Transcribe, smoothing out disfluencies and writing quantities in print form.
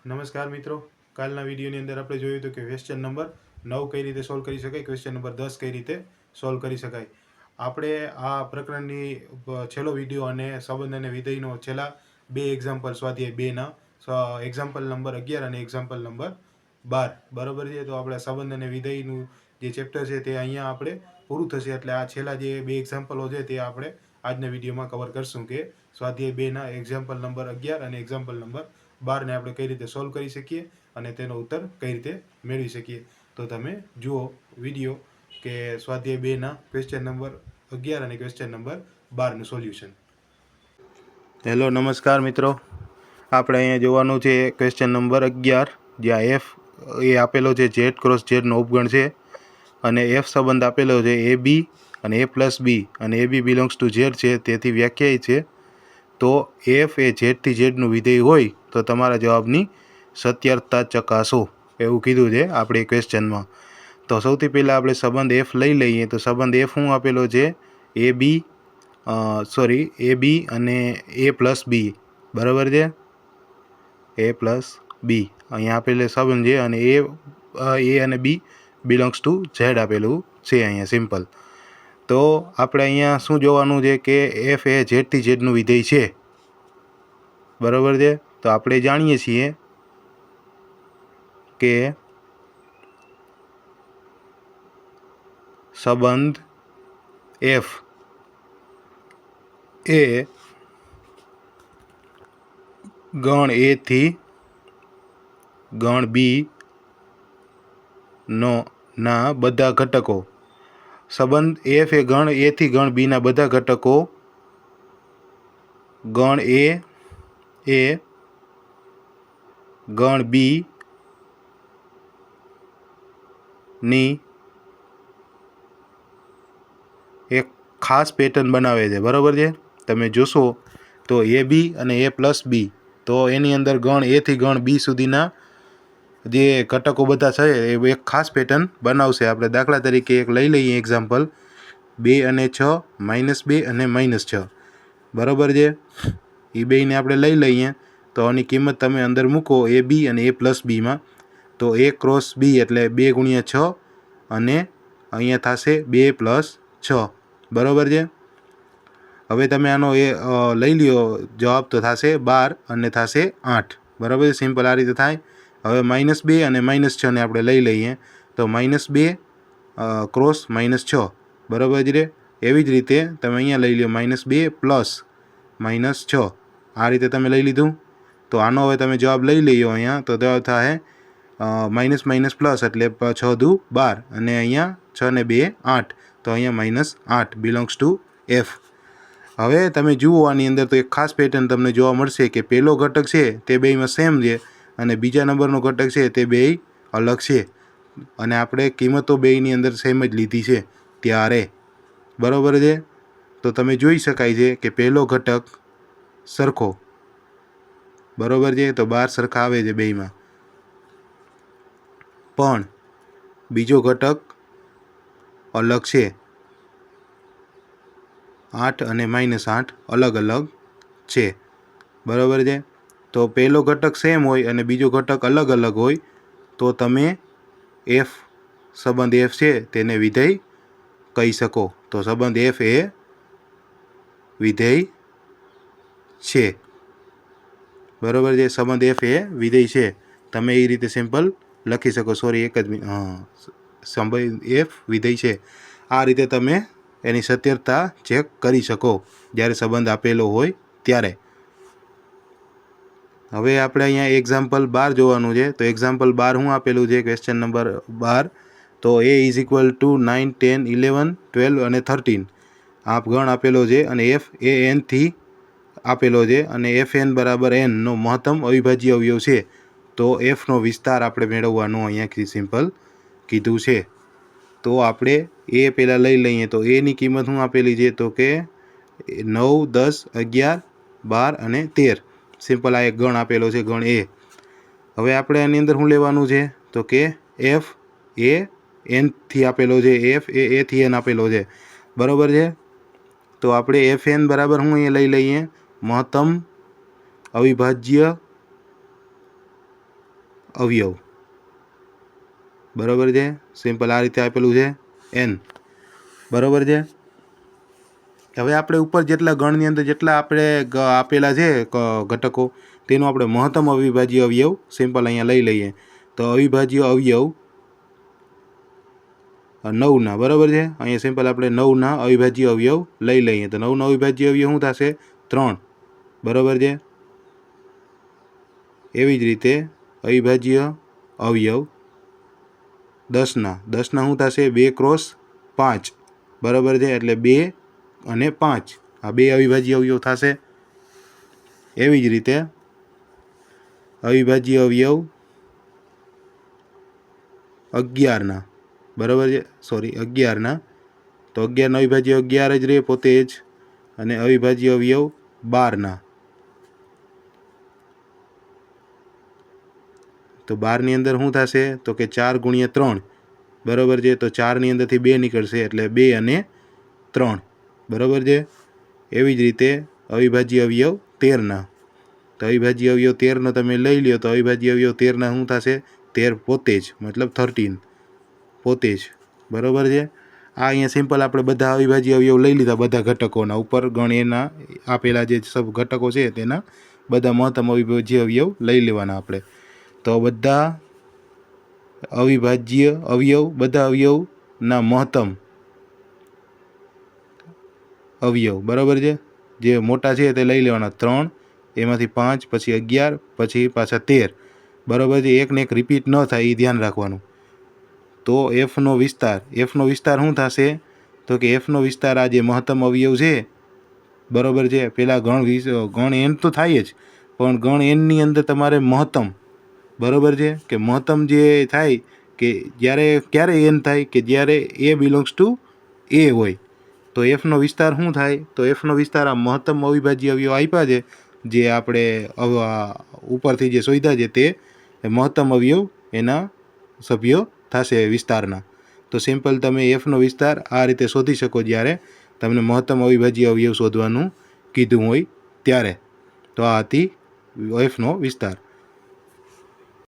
નમસ્કાર મિત્રો, કાલના વિડીયોની અંદર આપણે જોયું હતું કે ક્વેશ્ચન નંબર 9 કઈ રીતે સોલ્વ કરી શકાય, ક્વેશ્ચન નંબર 10 કઈ રીતે સોલ્વ કરી શકાય. આપણે આ પ્રકરણની છેલ્લો વિડીયો અને સંબંધ અને વિધેયનો છેલ્લા બે એક્ઝામ્પલ સ્વાધ્યાય 2ના એક્ઝામ્પલ નંબર 11 અને એક્ઝામ્પલ નંબર 12 બરાબર છે. તો આપણે સંબંધ અને વિધેયનું જે ચેપ્ટર છે તે અહીંયા આપણે પૂરું થશે. એટલે આ છેલ્લા જે બે એક્ઝામ્પલો છે તે આપણે આજના વિડીયોમાં કવર કરશું કે સ્વાધ્યાય 2ના એક્ઝામ્પલ નંબર 11 અને એક્ઝામ્પલ નંબર 12ને આપણે કઈ રીતે સોલ્વ કરી શકીએ અને તેનો ઉત્તર કઈ રીતે મેળવી શકીએ. તો તમે જુઓ વિડીયો કે સ્વાધ્યાય 2ના ક્વેશ્ચન નંબર 11 અને ક્વેશ્ચન નંબર 12નું સોલ્યુશન. હેલો, નમસ્કાર મિત્રો. આપણે અહીંયા જોવાનું છે ક્વેશ્ચન નંબર 11, જ્યાં એફ એ આપેલો છે ઝેડ ક્રોસ ઝેડનો ઉપગણ છે અને એફ સંબંધ આપેલો છે એ બી અને એ પ્લસ બી અને એ બી બિલોંગ્સ ટુ ઝેડ છે, તેથી વ્યાખ્યાયિત છે. તો એફ એ ઝેડથી ઝેડનું વિધેય હોય તો તમારા જવાબની સત્યર્થતા ચકાસો, એવું કીધું છે આપણે ક્વેશ્ચનમાં. તો સૌથી પહેલાં આપણે સંબંધ એફ લઈ લઈએ. તો સંબંધ એફ શું આપેલો છે? એ બી અને એ પ્લસ બી, બરાબર છે. એ પ્લસ બી અહીંયા આપેલો સંબંધ છે અને એ અને બી બિલોંગ્સ ટુ ઝેડ આપેલું છે અહીંયા, સિમ્પલ. તો આપણે અહીંયા શું જોવાનું છે કે એફ એ ઝેડથી ઝેડનું વિધેય છે, બરાબર છે. તો આપણે જાણીએ છીએ કે સંબંધ એફ એ ગણ એ થી ગણ બી ના બધા ઘટકો, સંબંધ એફ એ ગણ એ થી ગણ બીના બધા ઘટકો ગણ એ ગણ બી ની એક ખાસ પેટર્ન બનાવે છે, બરાબર છે. તમે જોશો તો એ બી અને એ પ્લસ બી, તો એની અંદર ગણ એ થી ગણ બી સુધીના જે ઘટકો બધા છે એ એક ખાસ પેટર્ન બનાવશે. આપણે દાખલા તરીકે એક લઈ લઈએ એક્ઝામ્પલ, 2 અને 6, -2 અને -6, બરાબર છે. એ બેયને આપણે લઈ લઈએ. તો આની કિંમત તમે અંદર મૂકો એ બી અને એ પ્લસ બીમાં. તો એ ક્રોસ બી એટલે 2 × 6 અને અહીંયા થશે 2 + 6, બરાબર છે. હવે તમે આનો લઈ લ્યો જવાબ, તો થશે 12 અને થશે 8, બરાબર છે. સિમ્પલ આ રીતે થાય. હવે -2 અને -6 ને આપણે લઈ લઈએ. તો -2 ક્રોસ -6, બરાબર છે. એવી જ રીતે તમે અહીંયા લઈ લો -2 + -6, આ રીતે તમે લઈ લીધું. તો આનો હવે તમે જવાબ લઈ લઈએ અહીંયા. તો જવાબ થાય માઇનસ પ્લસ એટલે 6 દુ 12 અને અહીંયા 6 ને 2 8, તો અહીંયા -8 બિલોંગ્સ ટુ એફ. હવે તમે જુઓ આની અંદર તો એક ખાસ પેટર્ન તમને જોવા મળશે કે પહેલો ઘટક છે તે બેયમાં સેમ છે અને બીજા નંબરનો ઘટક છે તે બેય અલગ છે, અને આપણે કિંમતો બેયની અંદર સેમ જ લીધી છે ત્યારે, બરાબર છે. તો તમે જોઈ શકાય છે કે પહેલો ઘટક સરખો, બરાબર છે. તો 12 સરખા આવે છે બેયમાં, પણ બીજો ઘટક અલગ છે. 8 અને -8 અલગ અલગ છે, બરાબર છે. તો પહેલો ઘટક સેમ હોય અને બીજો ઘટક અલગ અલગ હોય તો તમે એફ સંબંધ એફ છે તેને વિધેય કહી શકો. તો સંબંધ એફ એ વિધેય છે, બરાબર છે. સંબંધ એફ એ વિધેય છે, તમે એ રીતે સિમ્પલ લખી શકો. સોરી, એક જ મિનિટ. સંબંધ એફ વિધેય છે, આ રીતે તમે એની સત્યતા ચેક કરી શકો જ્યારે સંબંધ આપેલો હોય ત્યારે. હવે આપણે અહીંયા એક્ઝામ્પલ 12 જોવાનું છે. તો એક્ઝામ્પલ 12 શું આપેલું છે? Question number 12. તો એ = 9, 10, 11, 12 અને 13 આપ ગણ આપેલો છે અને એફ એ એન થી આપેલો છે અને એફ એન બરાબર એનનો મહત્તમ અવિભાજ્ય અવયવ છે. તો એફનો વિસ્તાર આપણે મેળવવાનો અહીંયાથી સિમ્પલ કીધું છે. તો આપણે એ પહેલાં લઈ લઈએ. તો એની કિંમત શું આપેલી છે? તો કે 9, 10, 11, 12 અને 13. સિમ્પલ આ એક ગણ આપેલો છે, ગણ એ. હવે આપણે આની અંદર શું લેવાનું છે? તો કે એફ એ એન થી આપેલો છે, એફ એ થી એન આપેલો છે, બરાબર છે. તો આપણે એફ એન બરાબર શું અહીંયા લઈ લઈએ? મહત્તમ અવિભાજ્ય અવયવ, બરાબર છે. સિમ્પલ આ રીતે આપેલું છે n, બરાબર છે. હવે આપણે ઉપર જેટલા ગણની અંદર જેટલા આપણે આપેલા છે ઘટકો તેનું આપણે મહત્તમ અવિભાજ્ય અવયવ સિમ્પલ અહીંયા લઈ લઈએ. તો અવિભાજ્ય અવયવ 9ના, બરાબર છે. અહીંયા સિમ્પલ આપણે 9ના અવિભાજ્ય અવયવ લઈ લઈએ. તો 9ના અવિભાજ્ય અવયવ શું થશે? 3, બરાબર છે. એવી જ રીતે અવિભાજ્ય અવયવ 10ના શું થશે? 2x5, બરાબર છે. એટલે 2 અને 5 આ બે અવિભાજ્ય અવયવ થશે. એવી જ રીતે અવિભાજ્ય અવયવ 11ના, બરાબર છે. 11ના, તો 11ના અવિભાજ્ય 11 જ રહે પોતે જ. અને અવિભાજ્ય અવયવ 12ના, તો 12ની અંદર શું થશે? તો કે 4 × 3, બરાબર છે. તો 4ની અંદરથી 2 નીકળશે એટલે 2 અને 3, બરાબર છે. એવી જ રીતે અવિભાજ્ય અવયવ 13ના, તો અવિભાજ્ય અવયવ 13નો તમે લઈ લ્યો તો અવિભાજ્ય અવયવ 13ના શું થશે? 13 પોતે જ, મતલબ 13 પોતે જ, બરાબર છે. આ અહીંયા સિમ્પલ આપણે બધા અવિભાજ્ય અવયવ લઈ લીધા, બધા ઘટકોના ઉપર ગણ એના આપેલા જે સબ ઘટકો છે તેના બધા મહત્તમ અવિભાજ્ય અવયવ લઈ લેવાના આપણે. તો બધા અવિભાજ્ય અવયવ, બધા અવયવના મહત્તમ અવયવ, બરાબર છે. જે મોટા છે તે લઈ લેવાના 3, એમાંથી 5, પછી 11, પછી પાછા 13, બરાબર છે. એકને એક રિપીટ ન થાય એ ધ્યાન રાખવાનું. તો એફનો વિસ્તાર શું થશે? તો કે એફનો વિસ્તાર આ જે મહત્તમ અવયવ છે, બરાબર છે. પેલા ગણ n તો થાય જ, પણ ગણ nની અંદર તમારે મહત્તમ, બરાબર છે, કે મહત્તમ જે થાય કે જ્યારે ક્યારે n થાય કે જ્યારે a બિલોંગ્સ ટુ a હોય. તો એફનો વિસ્તાર શું થાય? તો એફનો વિસ્તાર આ મહત્તમ અવિભાજ્ય અવયવ આપ્યા છે જે આપણે ઉપરથી જે શોધ્યા છે તે મહત્તમ અવયવ એના સભ્યો થશે વિસ્તારના. તો સિમ્પલ તમે એફનો વિસ્તાર આ રીતે શોધી શકો જ્યારે તમને મહત્તમ અવિભાજ્ય અવયવ શોધવાનું કીધું હોય ત્યારે. તો આ હતી એફનો વિસ્તાર.